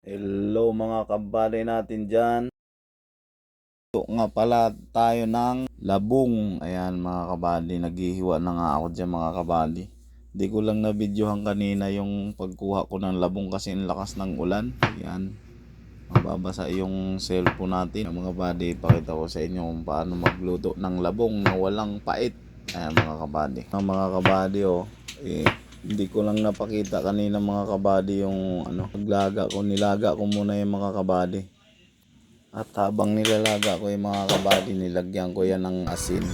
Hello mga kabady natin dyan. Ito nga pala tayo ng labong. Ayan mga kabady, naghihiwa na nga ako dyan mga kabady. Di ko lang na-videohan kanina yung pagkuha ko ng labong kasi ang lakas ng ulan. Ayan, mababasa yung cellphone natin. Mga kabady, pakita ko sa inyo kung paano magluto ng labong na walang pait. Ayan mga kabady. Mga kabady hindi ko lang napakita kanina mga kabady yung paglaga ko. Nilaga ko muna yung mga kabady. At habang nilalaga ko yung mga kabady, nilagyan ko yan ng asin.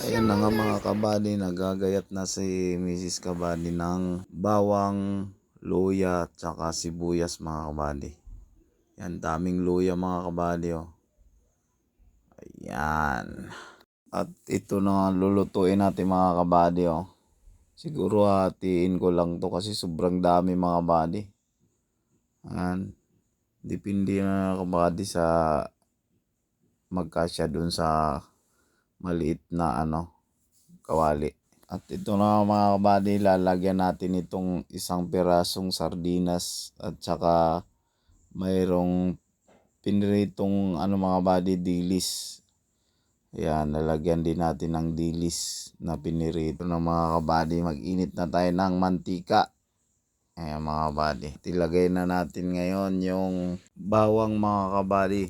Ayan na nga mga kabady, nagagayat na si Mrs. Kabady ng bawang, luya, at saka sibuyas mga kabady. Yan, daming luya mga kabady Ayan. At ito na lulutuin natin mga kabady Siguro hatiin ko lang to kasi sobrang dami mga kabady. Ayan. Depende na kabady sa magkasya dun sa maliit na kawali. At ito na mga kabady, lalagyan natin itong isang pirasong sardinas at saka mayroong piniritong mga kabady, dilis. Ayan, lalagyan din natin ng dilis na pinirito ng mga kabady. Mag-init na tayo ng mantika. Ayan mga kabady. Ilagay na natin ngayon yung bawang mga kabady.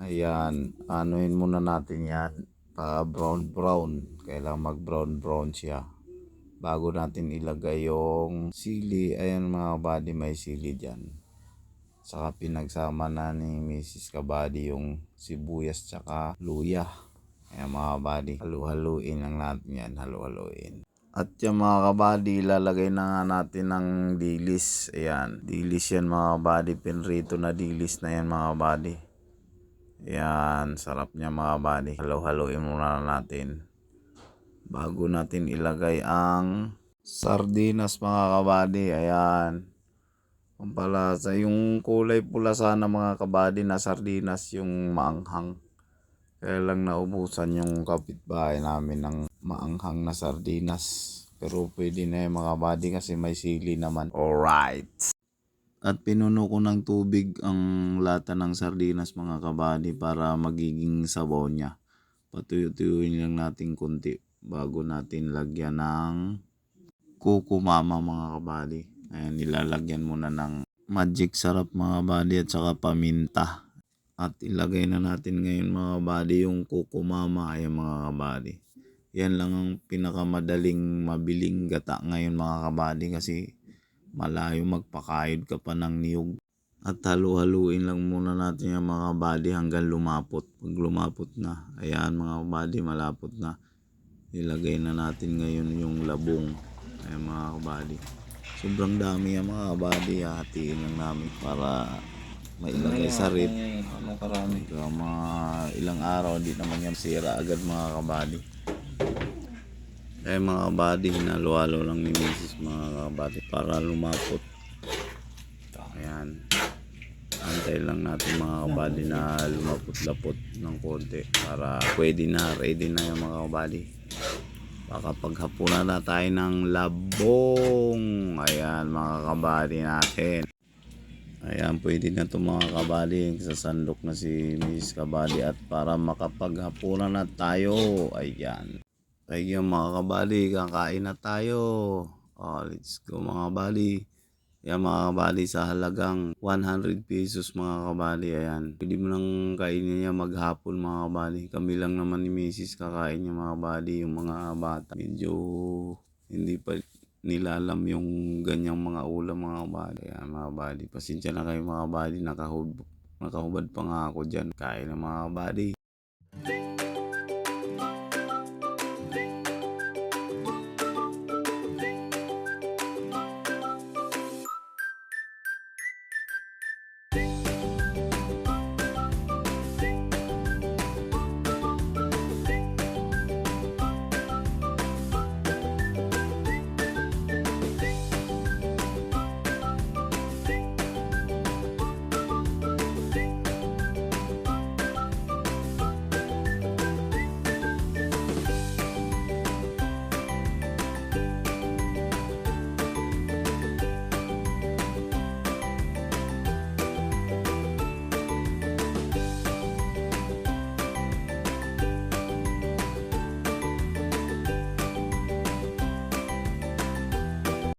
Ayan, anuhin muna natin yan para brown. Kailangan mag brown siya bago natin ilagay yung sili. Ayan mga kabady, may sili dyan. Saka pinagsama na ni Mrs. Kabady yung sibuyas tsaka luya. Ayan mga kabady, halu-haluin lang natin yan, halu-haluin. At yung mga kabady, ilalagay na nga natin ng dilis. Ayan, dilis yan mga kabady, pinrito na dilis na yan mga kabady. Ayan, sarap niya mga kabady. Halu-haluin muna natin bago natin ilagay ang sardinas mga kabady. Ayan, pampalasa. Yung kulay pula sana mga kabady na sardinas yung maanghang. Kaya lang naubusan yung kapitbahay namin ng maanghang na sardinas. Pero pwede na yung mga kabady kasi may sili naman. Alright. At pinuno ko ng tubig ang lata ng sardinas mga kabady para magiging sabaw niya. Patuyo-tuyuin lang natin konti bago natin lagyan ng kukumama mga kabady. Ayan, nilalagyan muna ng magic sarap mga kabady at saka paminta. At ilagay na natin ngayon mga kabady yung kukumama. Ayan mga kabady. Yan lang ang pinakamadaling mabiling gata ngayon mga kabady kasi malayo magpakayod ka pa ng niyog. At halu-haluin lang muna natin yung mga kabady hanggang lumapot. Pag lumapot na, ayan mga kabady, malapot na. Ilagay na natin ngayon yung labong. Ayan mga kabady. Sobrang dami yung mga kabady. Hatiin lang namin para mailagay sa rip. Karami. Mga ilang araw, hindi naman yan sira agad mga kabady. Kaya mga kabady, hinalo-halo lang ni Mrs. mga kabady para lumapot. Ayan. Antay lang natin mga kabady na lumapot-lapot ng konti para pwede na, ready na yung mga kabady. Baka paghapunan na tayo ng labong. Ayan mga kabady natin. Ayan, pwede na ito mga kabady. Sasandok na si Mrs. Kabady at para makapaghapunan na tayo. Ayan. Ayan mga kabady, kakain na tayo. Let's go mga kabady. Ayan mga kabady, sa halagang 100 pesos mga kabady. Ayan, pwede mo nang kainin niya maghapon mga kabady. Kami lang naman ni Mrs. kakain niya mga kabady. Yung mga bata medyo hindi pa nila alam yung ganyang mga ulam mga kabady. Ayan mga kabady, pasensya na kayo mga kabady. Nakahubad pa nga ako dyan. Kain na mga kabady.